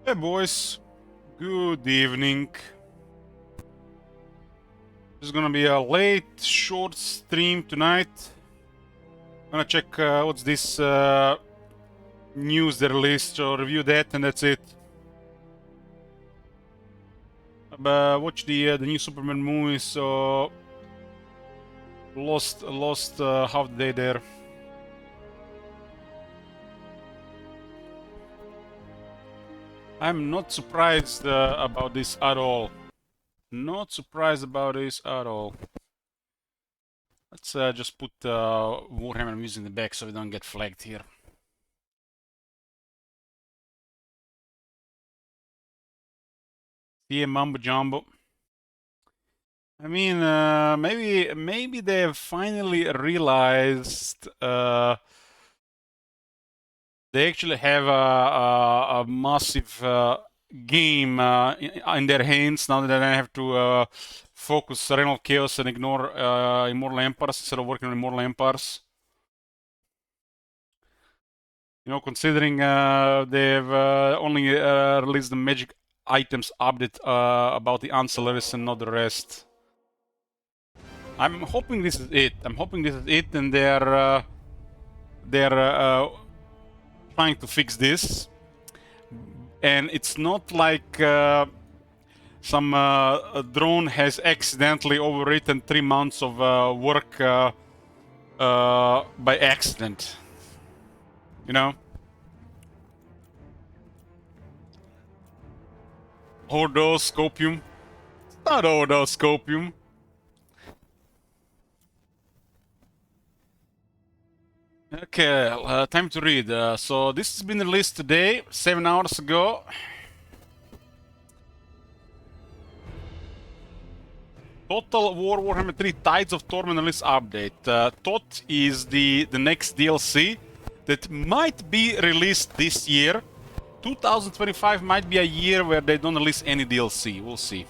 Hey boys, good evening. This is gonna be a late, short stream tonight. I'm gonna check what's this news they released, or review that, and that's it. Watch the new Superman movie, so lost half the day there. I'm not surprised about this at all. Not surprised about this at all. Let's just put Warhammer music in the back so we don't get flagged here. Yeah, Mumbo Jumbo. I mean, maybe they have finally realized they actually have a massive game in their hands now that they have to focus Realm of Chaos and ignore Immortal Empires instead of working on Immortal Empires. You know, considering they've only released the Magic Items update about the Ancillaries and not the rest. I'm hoping this is it. I'm hoping this is it, and they're trying to fix this. And it's not like some drone has accidentally overwritten 3 months of work by accident. You know? Ordoscopium. It's not Ordoscopium. Okay, time to read. So this has been released today, 7 hours ago. Total War Warhammer 3 Tides of Torment release update. TOT is the next DLC that might be released this year. 2025 might be a year where they don't release any DLC. We'll see.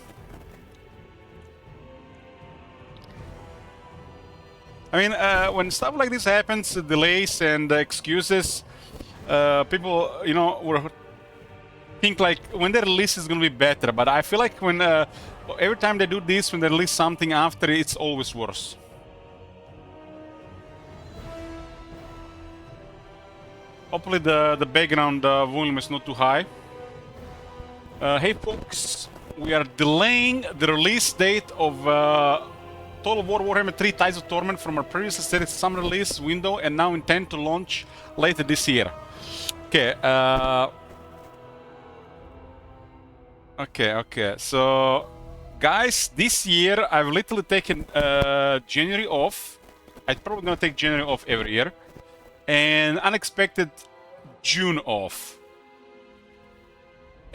I mean, when stuff like this happens, delays and excuses, people, you know, will think like when the release is gonna be better. But I feel like when every time they do this, when they release something after, it's always worse. Hopefully the background volume is not too high. Hey folks, we are delaying the release date of Total War Warhammer 3 Tides of Torment from our previously stated summer release window, and now intend to launch later this year. Okay, okay, so guys, this year I've literally taken January off. I'm probably gonna take January off every year, and unexpected June off.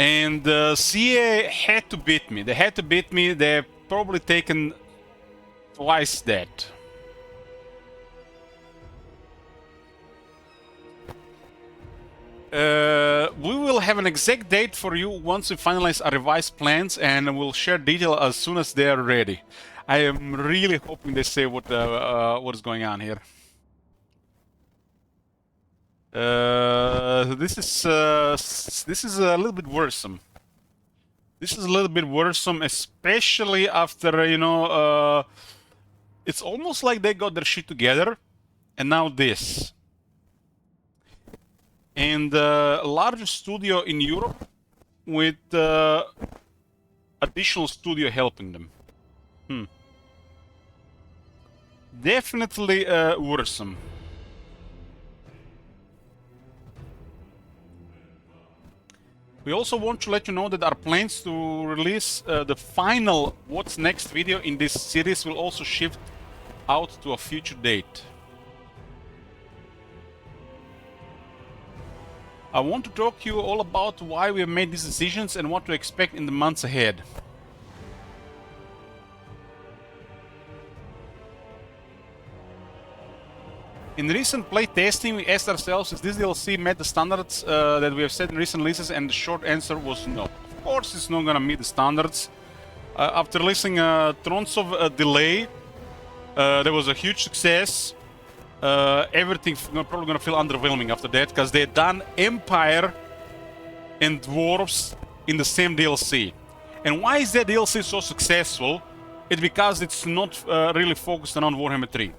And CA had to beat me. They had to beat me. They've probably taken twice that. We will have an exact date for you once we finalize our revised plans, and we'll share detail as soon as they are ready. I am really hoping they say what is going on here. This is a little bit worrisome. This is a little bit worrisome, especially after, you know, it's almost like they got their shit together, and now this. And a larger studio in Europe with additional studio helping them. Definitely worrisome. We also want to let you know that our plans to release the final What's Next video in this series will also shift out to a future date. I want to talk to you all about why we have made these decisions and what to expect in the months ahead. In recent playtesting, we asked ourselves if this DLC met the standards that we have set in recent releases, and the short answer was no. Of course, it's not gonna meet the standards. After releasing Thrones of Delay, there was a huge success. Everything probably gonna feel underwhelming after that, because they had done Empire and dwarves in the same DLC. And why is that DLC so successful? It's because it's not really focused around Warhammer 3.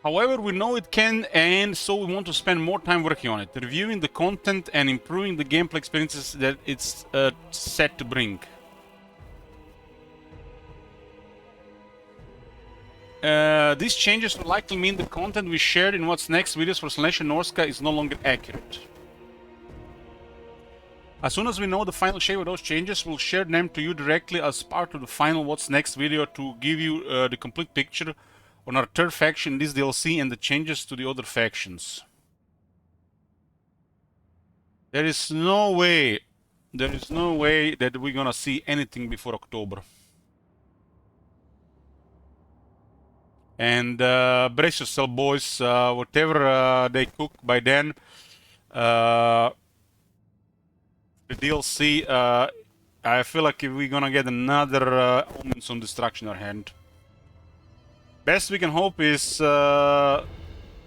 However, we know it can, and so we want to spend more time working on it, reviewing the content and improving the gameplay experiences that it's set to bring. These changes will likely mean the content we shared in What's Next videos for Slaanesh Norsca is no longer accurate. As soon as we know the final shape of those changes, we'll share them to you directly as part of the final What's Next video to give you the complete picture on our third faction in this DLC and the changes to the other factions. There is no way that we're gonna see anything before October. And brace yourself, boys. Whatever they cook by then, the DLC, I feel like we're gonna get another Omens on Destruction in our hand. Best we can hope is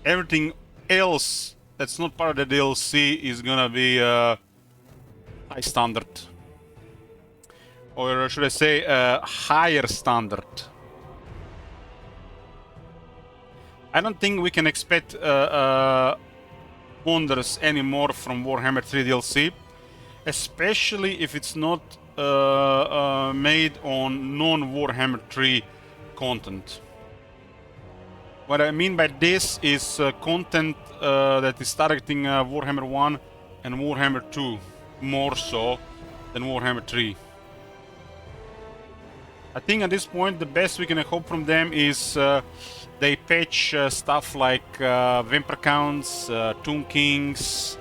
everything else that's not part of the DLC is gonna be high standard. Or should I say higher standard. I don't think we can expect wonders anymore from Warhammer 3 DLC, especially if it's not made on non-Warhammer 3 content. What I mean by this is content that is targeting Warhammer 1 and Warhammer 2 more so than Warhammer 3. I think at this point the best we can hope from them is they patch stuff like Vampire Counts, Tomb Kings,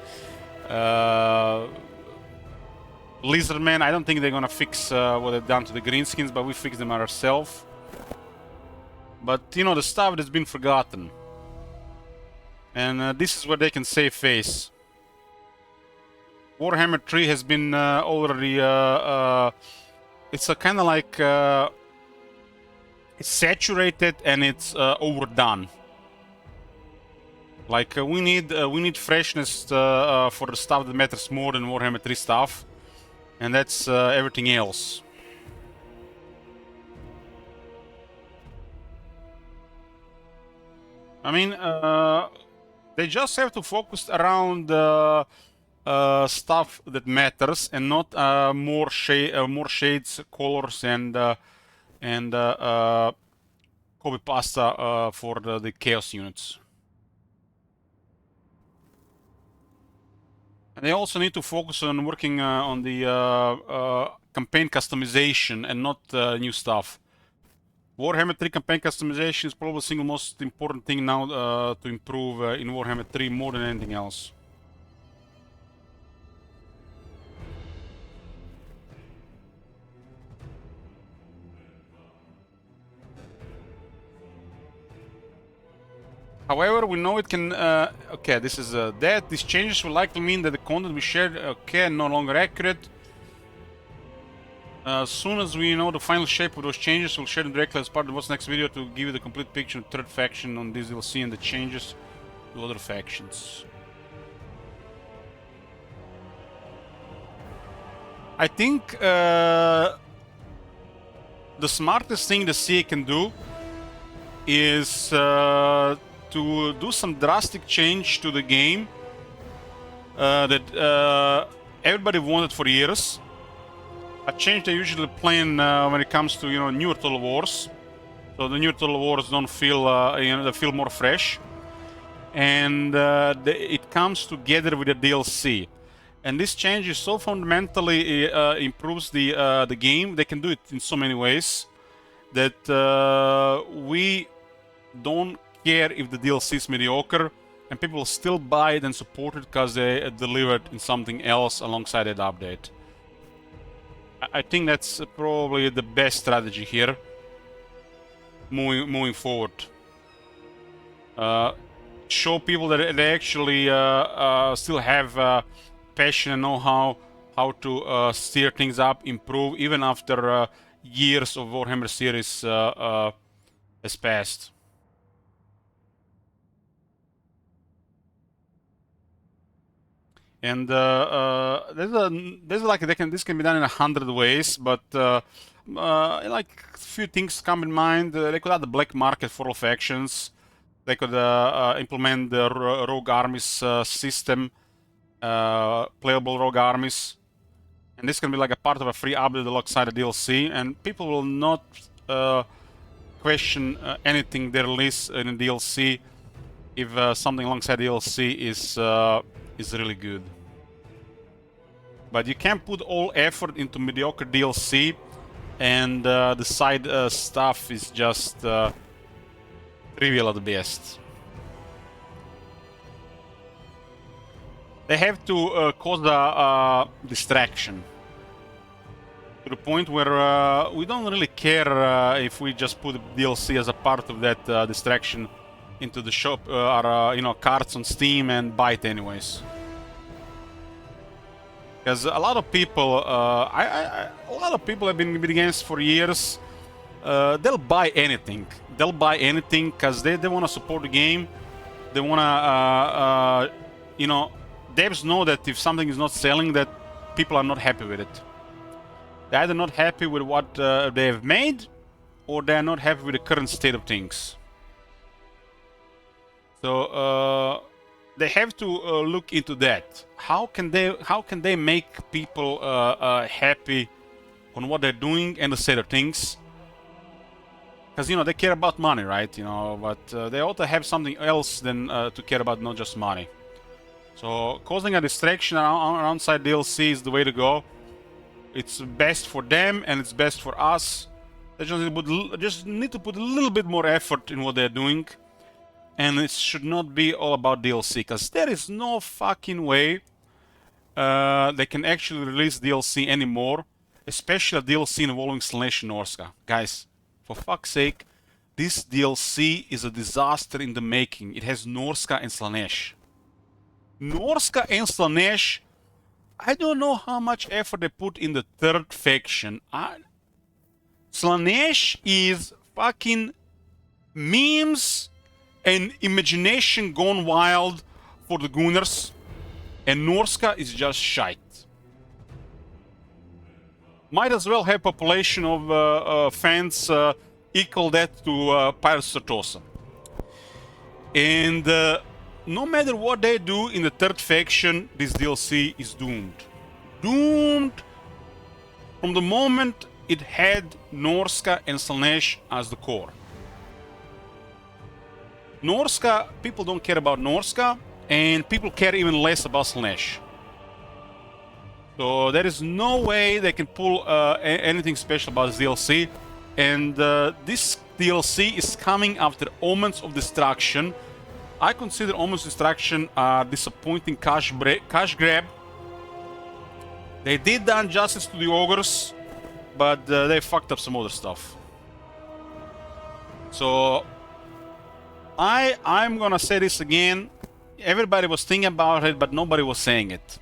Lizardmen. I don't think they're gonna fix what they've done to the Greenskins, but we fix them ourselves. But you know, the stuff that's been forgotten. And this is where they can save face. Warhammer 3 has been already... it's a kind of like... it's saturated and it's overdone. Like we need freshness for the stuff that matters more than Warhammer 3 stuff. And that's everything else. I mean, they just have to focus around stuff that matters and not more shades, colors, and copy pasta for the chaos units. And they also need to focus on working on the campaign customization and not new stuff. Warhammer 3 campaign customization is probably the single most important thing now to improve in Warhammer 3 more than anything else. However, we know it can... okay, this is that. These changes will likely mean that the content we shared no longer accurate. As soon as we know the final shape of those changes, we'll share them directly as part of What's Next video to give you the complete picture of the third faction on this DLC and the changes to other factions. I think the smartest thing the CA can do is to do some drastic change to the game that everybody wanted for years. A change they usually plan when it comes to newer Total Wars, so the new Total Wars don't feel they feel more fresh, and it comes together with the DLC. And this change is so fundamentally improves the game. They can do it in so many ways that we don't care if the DLC is mediocre, and people will still buy it and support it because they delivered in something else alongside that update. I think that's probably the best strategy here, moving forward. Show people that they actually still have passion and know how to steer things up, improve, even after years of Warhammer series has passed. And this can be done in 100 ways, but like a few things come in mind. They could add the black market for all factions. They could implement the rogue armies system, playable rogue armies, and this can be like a part of a free update alongside the DLC, and people will not question anything they release in a DLC if something alongside DLC is really good. But you can't put all effort into mediocre DLC, and the side stuff is just trivial at best. They have to cause a distraction to the point where we don't really care if we just put DLC as a part of that distraction into the shop or carts on Steam and buy it anyways. Because a lot of people, a lot of people have been against for years. They'll buy anything. They'll buy anything because they want to support the game. They want to, devs know that if something is not selling, that people are not happy with it. They're either not happy with what they have made, or they're not happy with the current state of things. So they have to look into that. How can they make people happy on what they're doing and the state of things? Because they care about money, right? But they ought to have something else than to care about, not just money. So causing a distraction around side DLC is the way to go. It's best for them and it's best for us. They just need to put a little bit more effort in what they're doing. And it should not be all about DLC, because there is no fucking way they can actually release DLC anymore, especially a DLC involving Slaanesh and Norska. Guys, for fuck's sake, this DLC is a disaster in the making. It has Norska and Slaanesh. Norska and Slaanesh, I don't know how much effort they put in the third faction. Slaanesh is fucking memes and imagination gone wild for the Gooners, and Norska is just shite. Might as well have population of fans equal that to Pirates of Sartosa. And no matter what they do in the third faction, this DLC is doomed. Doomed from the moment it had Norska and Slaanesh as the core. Norska, people don't care about Norska, and people care even less about Slaanesh. So there is no way they can pull anything special about this DLC. And this DLC is coming after Omens of Destruction. I consider Omens of Destruction a disappointing cash grab. They did done justice to the ogres, but they fucked up some other stuff. So I'm gonna say this again. Everybody was thinking about it, but nobody was saying it.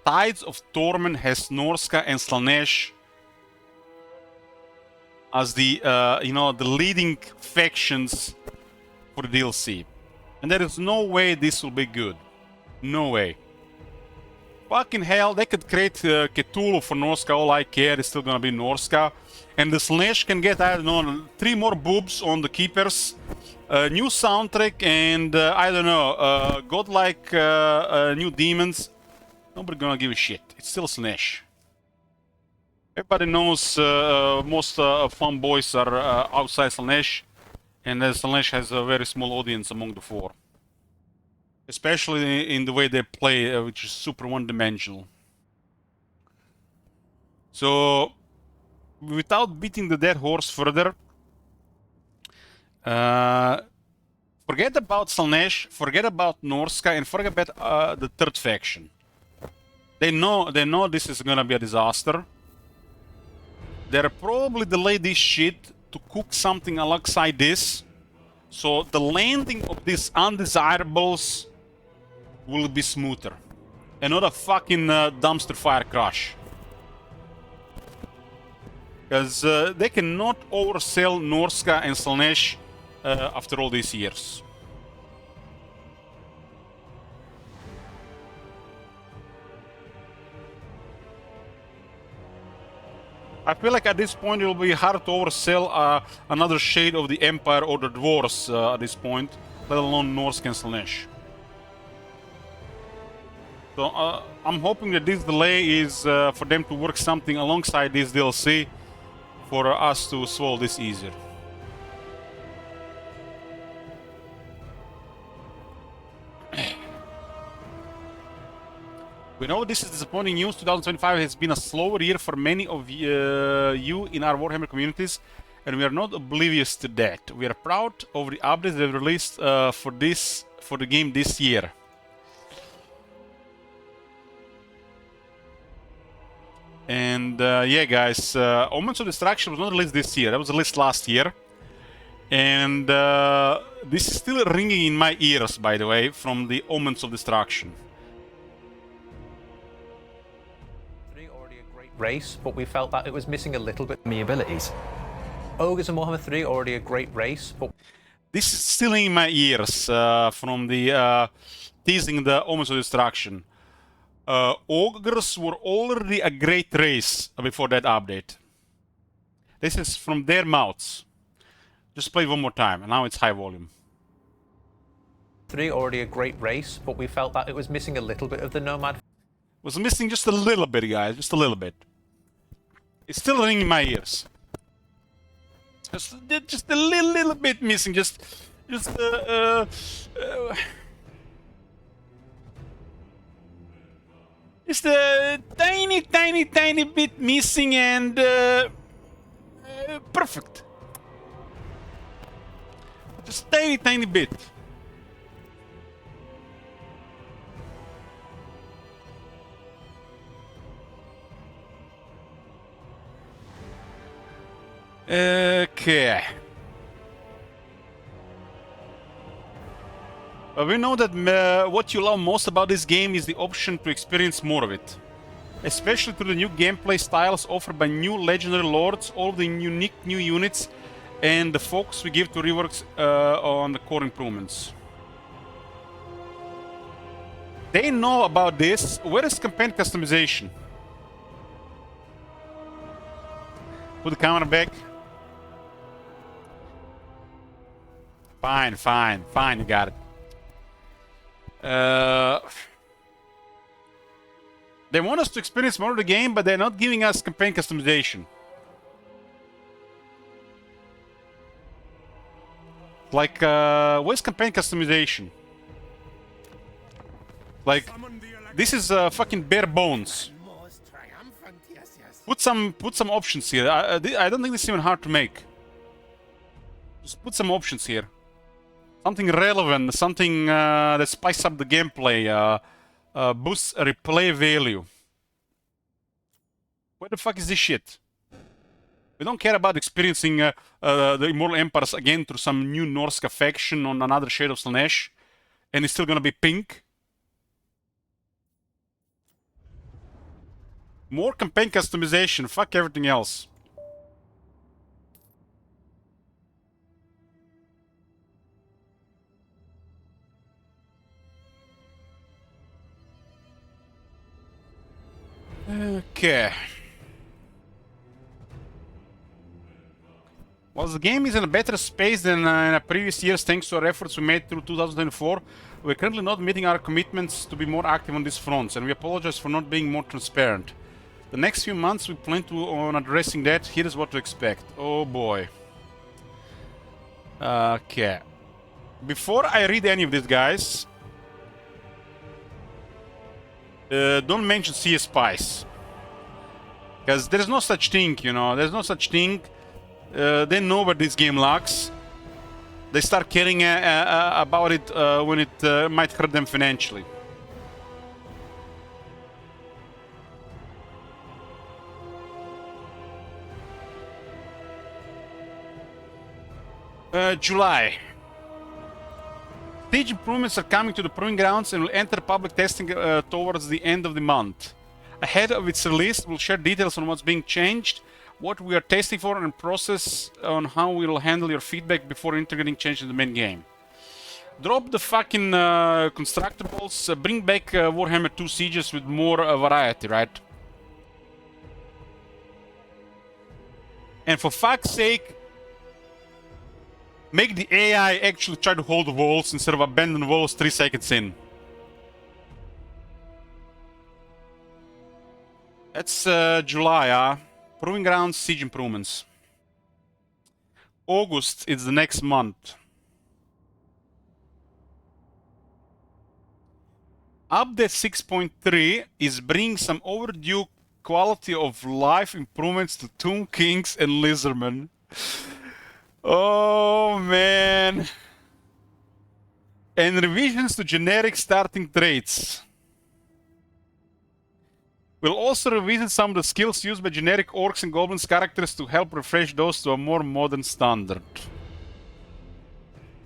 Tides of Torment has Norska and Slaanesh as the the leading factions for the DLC, and there is no way this will be good. No way. Fucking hell, they could create Cthulhu for Norska. All I care is still gonna be Norska, and the Slaanesh can get, I don't know, 3 more boobs on the keepers, new soundtrack, and I don't know, godlike new demons. Nobody gonna give a shit. It's still Slaanesh. Everybody knows most fanboys are outside Slaanesh, and Slaanesh has a very small audience among the 4. Especially in the way they play, which is super one-dimensional. So, without beating the dead horse further, forget about Slaanesh, forget about Norska, and forget about the third faction. They know this is gonna be a disaster. They're probably delay this shit to cook something alongside this, so the landing of these undesirables will be smoother, and not a fucking dumpster fire crash. Because they cannot oversell Norska and Slaanesh after all these years. I feel like at this point it will be hard to oversell another shade of the Empire or the Dwarves at this point, let alone Norsca and Slaanesh. So I'm hoping that this delay is for them to work something alongside this DLC for us to swallow this easier. We know this is disappointing news. 2025 has been a slower year for many of you in our Warhammer communities, and we are not oblivious to that. We are proud of the updates they've released for the game this year. And yeah, guys, Omens of Destruction was not released this year. That was released last year. And this is still ringing in my ears, by the way, from the Omens of Destruction. Already a great race, but we felt that it was missing a little bit of the abilities. Ogres and Warhammer 3 already a great race, but this is still in my ears from the teasing the Omens of Destruction. Ogres were already a great race before that update. This is from their mouths. Just play it one more time, and now it's high volume. 3 already a great race, but we felt that it was missing a little bit of the Nomad. Was missing just a little bit, guys, just a little bit. It's still ringing in my ears. Just a little bit missing, just a tiny bit missing, and perfect. Just tiny bit. Okay. We know that what you love most about this game is the option to experience more of it. Especially through the new gameplay styles offered by new legendary lords, all the unique new units, and the focus we give to reworks on the core improvements. They know about this. Where is campaign customization? Put the camera back. Fine, you got it. They want us to experience more of the game, but they're not giving us campaign customization. Like, where's campaign customization? Like, this is fucking bare bones. Put some options here. I don't think this is even hard to make. Just put some options here. Something relevant, something that spices up the gameplay, boosts replay value. Where the fuck is this shit? We don't care about experiencing the Immortal Empires again through some new Norsca faction on another shade of Slaanesh, and it's still gonna be pink. More campaign customization, fuck everything else. Okay. While the game is in a better space than in previous years thanks to our efforts we made through 2024, we're currently not meeting our commitments to be more active on these fronts, and we apologize for not being more transparent. The next few months we plan on addressing that. Here is what to expect. Oh boy. Okay. Before I read any of these, guys, don't mention CS Spice. Because there's no such thing, you know, there's no such thing. They know where this game lacks. They start caring about it when it might hurt them financially. July. Stage improvements are coming to the Proving Grounds and will enter public testing towards the end of the month. Ahead of its release, we'll share details on what's being changed, what we are testing for, and process on how we'll handle your feedback before integrating changes in the main game. Drop the fucking constructables, bring back Warhammer 2 Sieges with more variety, right? And for fuck's sake, make the AI actually try to hold the walls instead of abandon walls 3 seconds in. That's July, Proving Grounds, Siege Improvements. August is the next month. Update 6.3 is bringing some overdue quality of life improvements to Tomb Kings and Lizardmen. Oh man. And revisions to generic starting traits. We'll also revisit some of the skills used by generic orcs and goblins characters to help refresh those to a more modern standard.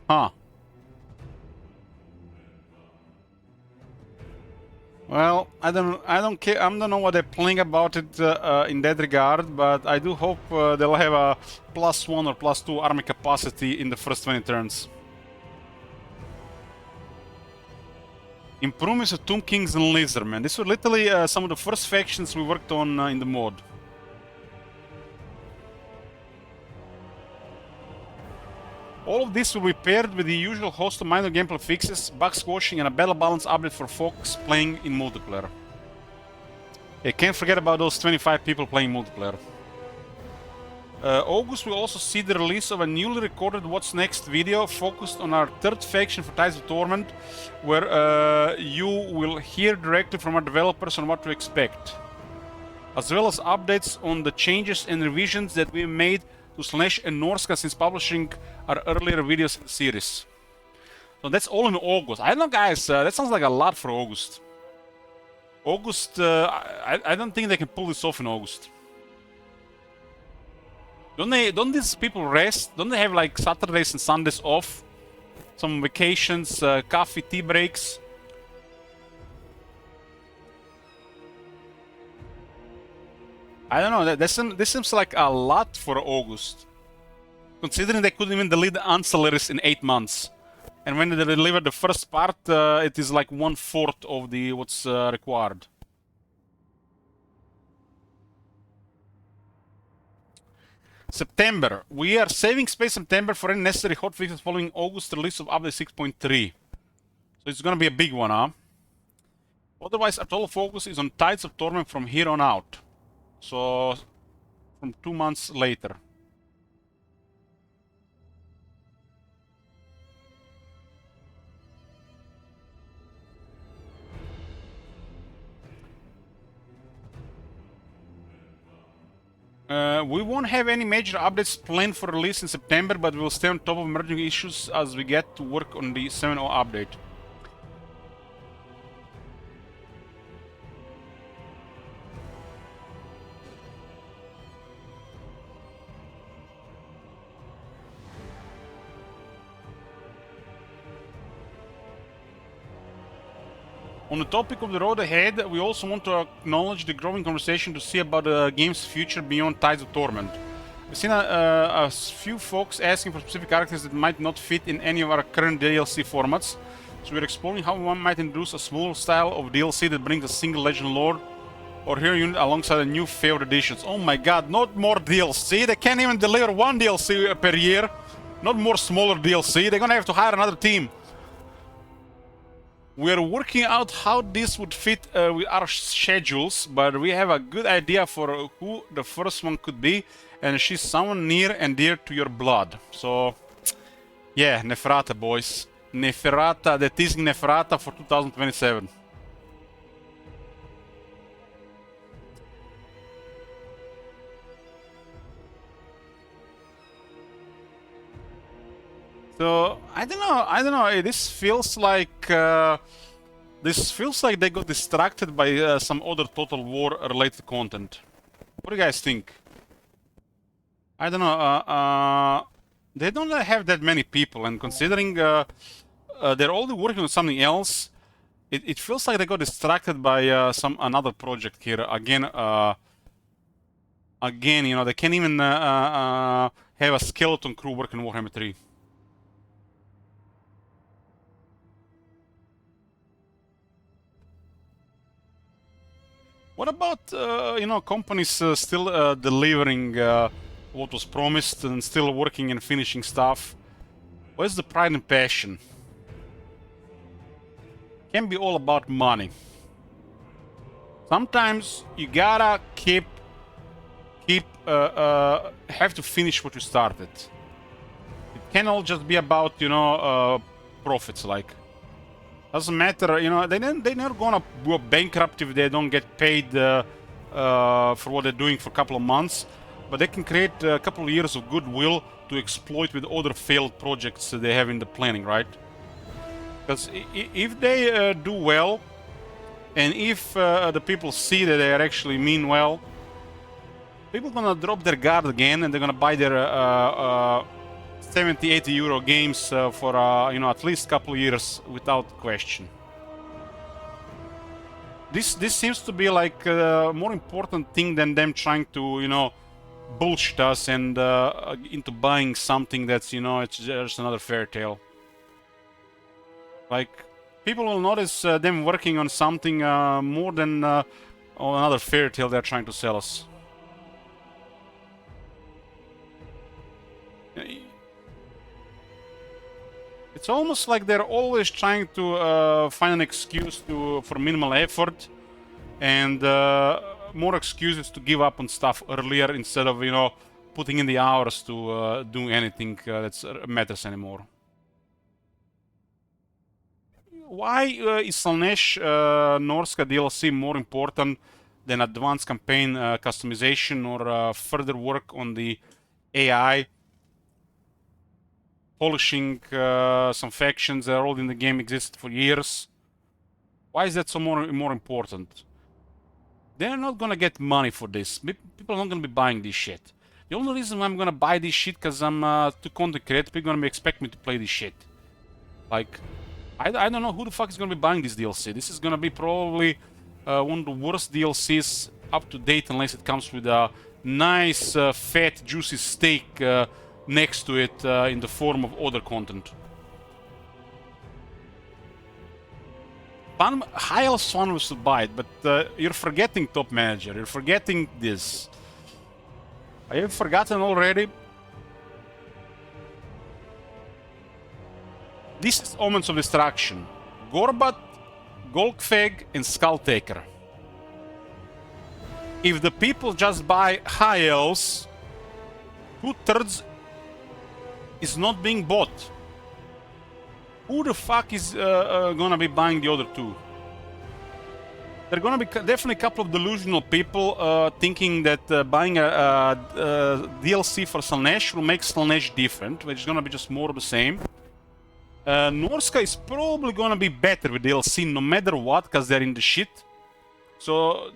Huh. Well, I don't care. I don't know what they're playing about it in that regard, but I do hope they'll have a +1 or +2 army capacity in the first 20 turns. Improvements of Tomb Kings and Lizardmen. These were literally some of the first factions we worked on in the mod. All of this will be paired with the usual host of minor gameplay fixes, bug squashing, and a battle balance update for folks playing in multiplayer. Yeah, can't forget about those 25 people playing multiplayer. August will also see the release of a newly recorded What's Next video focused on our third faction for Tides of Torment, where you will hear directly from our developers on what to expect, as well as updates on the changes and revisions that we made to Slanesh and Norska since publishing our earlier videos in the series. So that's all in August. I don't know, guys, that sounds like a lot for August. August, I don't think they can pull this off in August. Don't these people rest? Don't they have like Saturdays and Sundays off? Some vacations, coffee, tea breaks? I don't know, this seems like a lot for August. Considering they couldn't even delete the ancillaries in 8 months. And when they deliver the first part, it is like 1/4 of the what's required. September. We are saving space September for any necessary hotfixes following August release of update 6.3. So it's gonna be a big one, huh? Otherwise, our total focus is on Tides of Torment from here on out. So, from 2 months later. We won't have any major updates planned for release in September, but we'll stay on top of emerging issues as we get to work on the 7.0 update. On the topic of the road ahead, we also want to acknowledge the growing conversation to see about the game's future beyond Tides of Torment. We've seen a few folks asking for specific characters that might not fit in any of our current DLC formats, so we're exploring how one might introduce a smaller style of DLC that brings a single Legend Lord or hero unit alongside the new favorite editions. Oh my god, not more DLC! They can't even deliver one DLC per year! Not more smaller DLC, they're gonna have to hire another team. We're working out how this would fit with our schedules, but we have a good idea for who the first one could be, and she's someone near and dear to your blood. So, yeah, Neferata, boys. Neferata, they're teasing Neferata for 2027. So I don't know. This feels like they got distracted by some other Total War related content. What do you guys think? I don't know. They don't have that many people, and considering they're already working on something else, it feels like they got distracted by another project here. Again, you know, they can't even have a skeleton crew working Warhammer 3. What about, you know, companies still delivering what was promised and still working and finishing stuff. Where's the pride and passion? Can be all about money. Sometimes you gotta have to finish what you started. It can all just be about, you know, profits. Like, doesn't matter, you know, they're not gonna go bankrupt if they don't get paid for what they're doing for a couple of months, but they can create a couple of years of goodwill to exploit with other failed projects they have in the planning, right? Because if they do well, and if the people see that they are actually mean well, people gonna drop their guard again, and they're gonna buy their 70-80 euro games for you know, at least a couple of years without question. This seems to be like a more important thing than them trying to, you know, bullshit us and into buying something that's, you know, it's just another fairy tale. Like, people will notice them working on something more than on another fairy tale they're trying to sell us. It's almost like they're always trying to find an excuse for minimal effort and more excuses to give up on stuff earlier instead of, you know, putting in the hours to do anything that matters anymore. Why is Slaanesh Norska DLC more important than advanced campaign customization or further work on the AI? Polishing some factions that are already in the game existed for years. Why is that so more important? They're not gonna get money for this. People are not gonna be buying this shit. The only reason I'm gonna buy this shit because I'm too content creative. People are gonna expect me to play this shit. Like, I don't know who the fuck is gonna be buying this DLC. This is gonna be probably one of the worst DLCs up to date, unless it comes with a nice, fat, juicy steak next to it in the form of other content. High else fun was to buy it, but you're forgetting Top Manager. You're forgetting this. Have you forgotten already? This is Omens of Destruction. Gorbat, Golgfeg, and Skulltaker. If the people just buy High Elves, 2/3 is not being bought. Who the fuck is gonna be buying the other two? There are gonna be definitely a couple of delusional people thinking that buying a DLC for Slaanesh will make Slaanesh different, which is gonna be just more of the same. Norska is probably gonna be better with DLC no matter what, because they're in the shit. So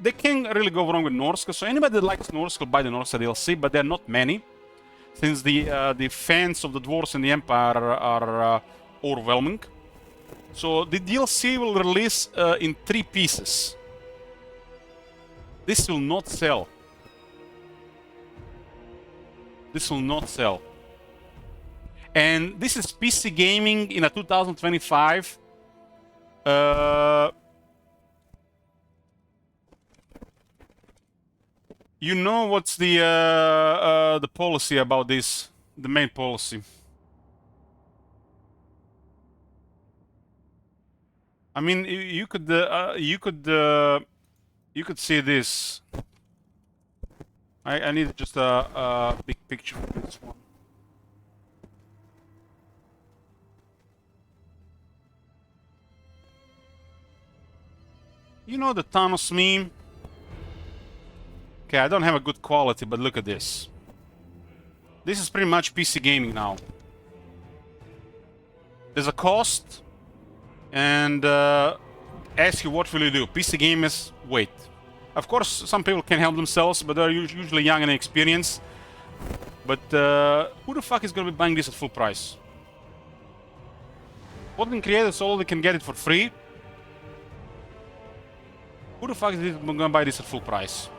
they can't really go wrong with Norska. So anybody that likes Norska will buy the Norska DLC, but there are not many, since the fans of the Dwarves and the Empire are overwhelming. So the DLC will release in 3 pieces. This will not sell. This will not sell. And this is PC gaming in a 2025. You know what's the policy about this? The main policy. I mean, you could see this. I need just a big picture of this one. You know the Thanos meme? Okay, I don't have a good quality, but look at this. This is pretty much PC gaming now. There's a cost, and ask you what will you do. PC gamers wait. Of course, some people can help themselves, but they're usually young and inexperienced. But who the fuck is gonna be buying this at full price? Content creators already can get it for free. Who the fuck is gonna buy this at full price?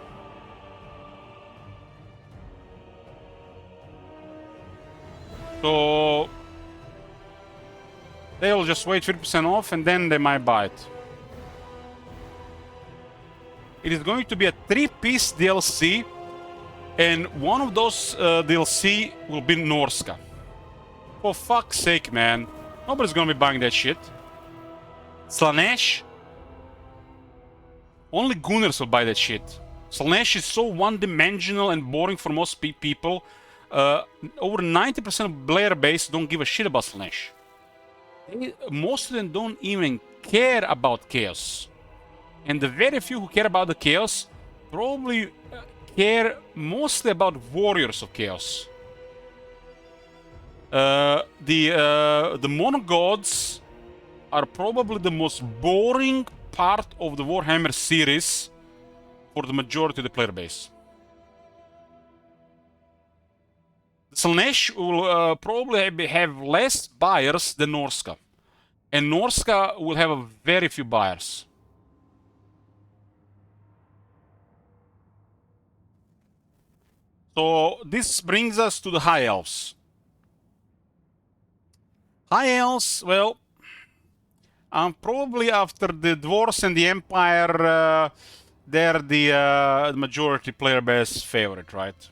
So they'll just wait 50% off and then they might buy it. It is going to be a 3-piece DLC And one of those DLC will be Norska. For fuck's sake, man. Nobody's gonna be buying that shit. Slaanesh? Only Gunners will buy that shit. Slaanesh is so one-dimensional and boring for most people. Over 90% of player base don't give a shit about Slaanesh. Most of them don't even care about Chaos. And the very few who care about the Chaos probably care mostly about Warriors of Chaos. The Monogods are probably the most boring part of the Warhammer series for the majority of the player base. Slaanesh will probably have less buyers than Norska. And Norska will have a very few buyers. So this brings us to the High Elves. High Elves, well, probably after the Dwarves and the Empire, they're the majority player base favorite, right?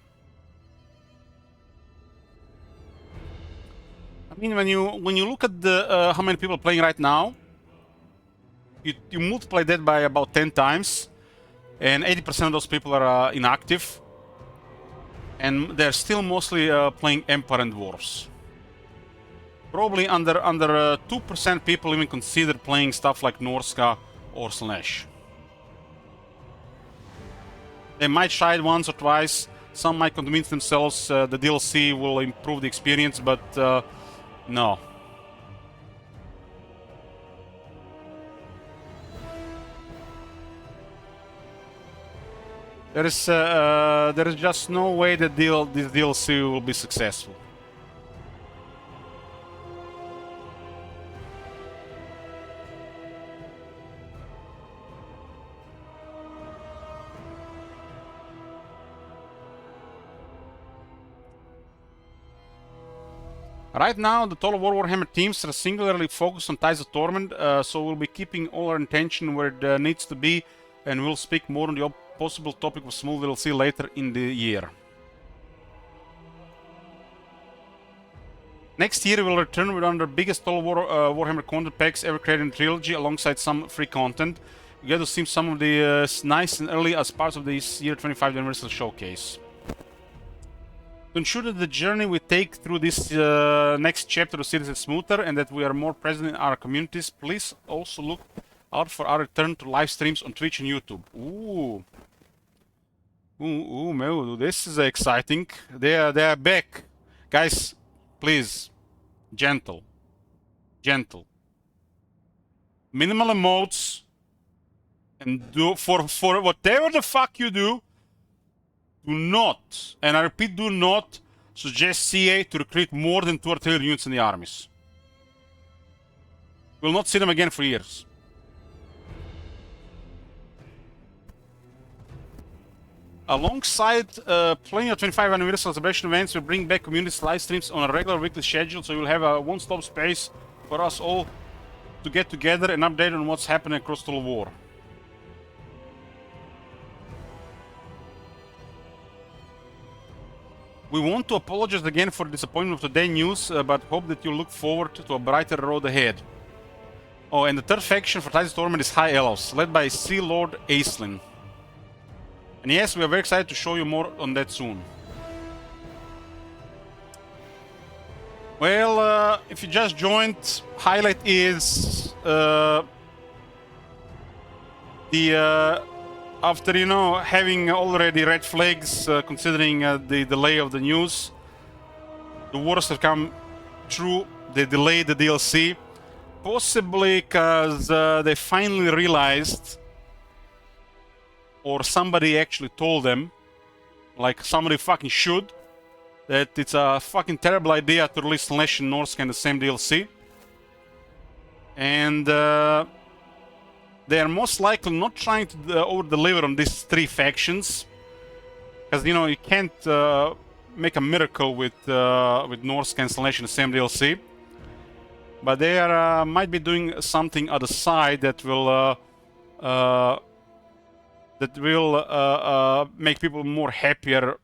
I mean, when you look at the how many people are playing right now, you multiply that by about 10 times, and 80% of those people are inactive, and they're still mostly playing Empire and Dwarves. Probably under 2% people even consider playing stuff like Norska or Slaanesh. They might try it once or twice. Some might convince themselves the DLC will improve the experience, but no. There is just no way that this DLC will be successful. Right now, the Total War Warhammer teams are singularly focused on Tides of Torment, so we'll be keeping all our attention where it needs to be, and we'll speak more on the possible topic of small DLC later in the year. Next year, we'll return with one of the biggest Total War Warhammer content packs ever created in the trilogy, alongside some free content. You get to see some of the nice and early as parts of this year 25 Universal Showcase. To ensure that the journey we take through this next chapter of the series is smoother and that we are more present in our communities, please also look out for our return to live streams on Twitch and YouTube. Ooh, man, this is exciting. They are back, guys. Please, gentle. Minimal emotes, and do for whatever the fuck you do. Do not, and I repeat, do not suggest CA to recruit more than 2 artillery units in the armies. We'll not see them again for years. Alongside plenty of 25 anniversary celebration events, we bring back community live streams on a regular weekly schedule, so you'll have a one-stop space for us all to get together and update on what's happening across Total War. We want to apologize again for the disappointment of today's news, but hope that you look forward to a brighter road ahead. Oh, and the third faction for Tides of Torment is High Elves, led by Sea Lord Aisling. And yes, we are very excited to show you more on that soon. Well, if you just joined, highlight is after, you know, having already red flags, considering the delay of the news, the wars have come true. They delayed the DLC, possibly because they finally realized, or somebody actually told them, like somebody fucking should, that it's a fucking terrible idea to release Slaanesh and Norska in the same DLC. And they are most likely not trying to over-deliver on these 3 factions, because, you know, you can't make a miracle with Norska and Slaanesh in the same DLC. But they are might be doing something on the side that will make people more happier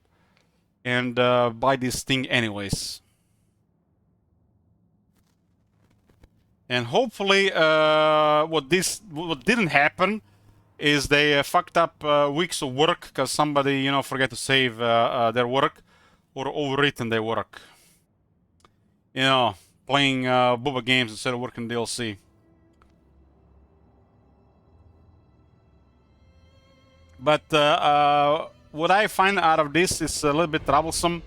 and buy this thing anyways. And hopefully, what didn't happen is they fucked up weeks of work because somebody, you know, forget to save their work or overwritten their work. You know, playing Bubba games instead of working DLC. But what I find out of this is a little bit troublesome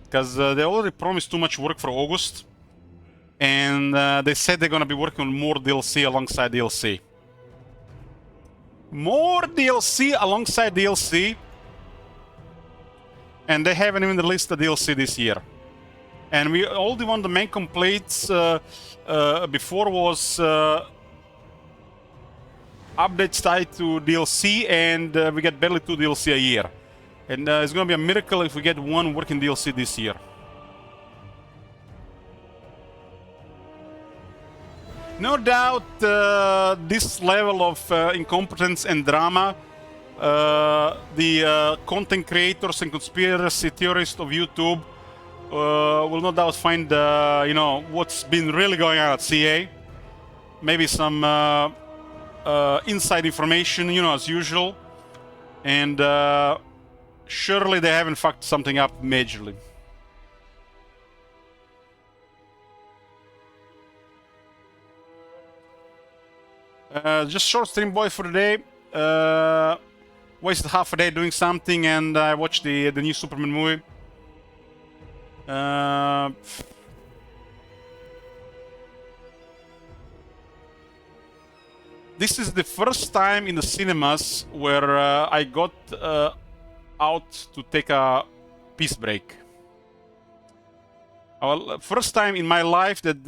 because they already promised too much work for August. And they said they're gonna be working on more DLC alongside DLC. More DLC alongside DLC, and they haven't even released the DLC this year. And we all the main complaints before was updates tied to DLC, and we get barely 2 DLC a year. And it's gonna be a miracle if we get 1 working DLC this year. No doubt, this level of incompetence and drama, the content creators and conspiracy theorists of YouTube will no doubt find, you know, what's been really going on at CA. Maybe some inside information, you know, as usual. And surely they haven't fucked something up majorly. Just short stream, boy, for the day. Wasted half a day doing something, and I watched the new Superman movie. This is the first time in the cinemas where I got out to take a piss break. Well, first time in my life that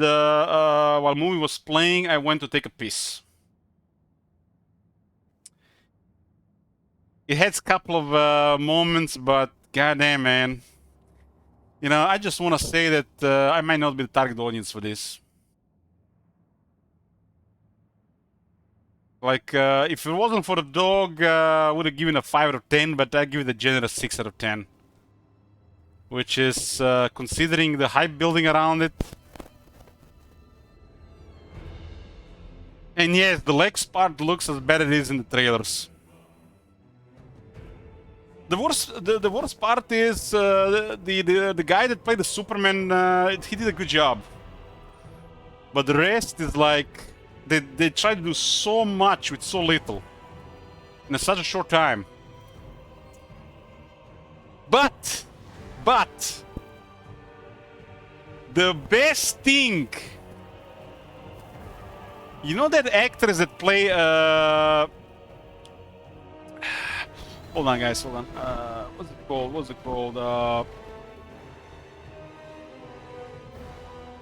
while movie was playing, I went to take a piss. It had a couple of moments, but goddamn, man. You know, I just want to say that I might not be the target audience for this. Like, if it wasn't for the dog, I would have given a 5 out of 10, but I give it a generous 6 out of 10. Which is, considering the hype building around it. And yes, the legs part looks as bad as it is in the trailers. The worst part is the guy that played the Superman. He did a good job, but the rest is like they try to do so much with so little in such a short time. But the best thing, you know, that actors that play. Hold on, guys. Hold on. What's it called? What's it called?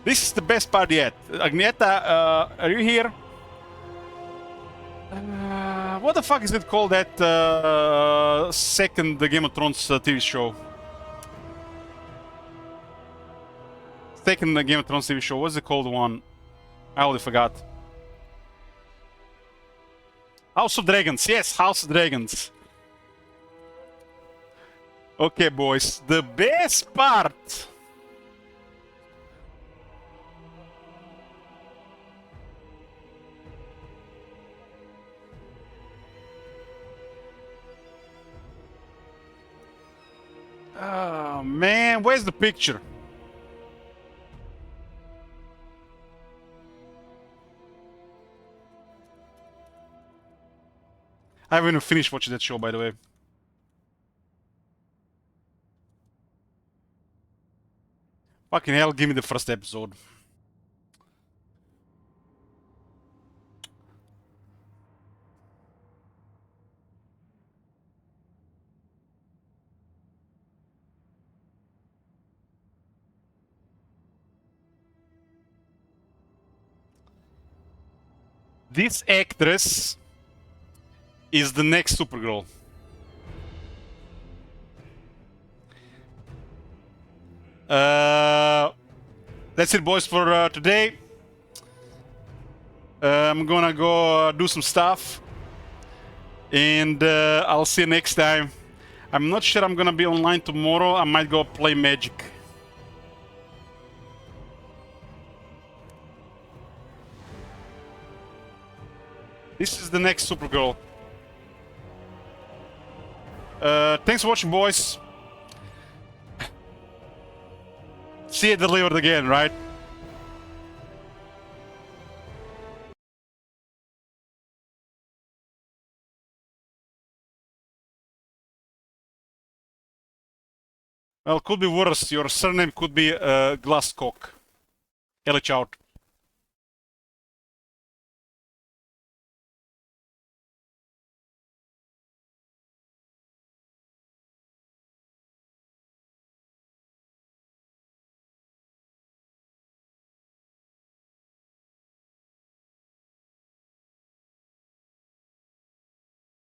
This is the best part yet. Agneta, are you here? What the fuck is it called? That second Game of Thrones TV show. Second Game of Thrones TV show. What's it called? One. I already forgot. House of Dragons. Yes, House of Dragons. Okay, boys, the best part. Oh man, where's the picture? I haven't even finished watching that show, by the way. Fucking hell, give me the first episode. This actress is the next Supergirl. That's it, boys, for today. I'm gonna go do some stuff, and I'll see you next time. I'm not sure I'm gonna be online tomorrow. I might go play Magic. This is the next Supergirl. Thanks for watching, boys. See it delivered again, right? Well, could be worse. Your surname could be Glasscock. Ellich out.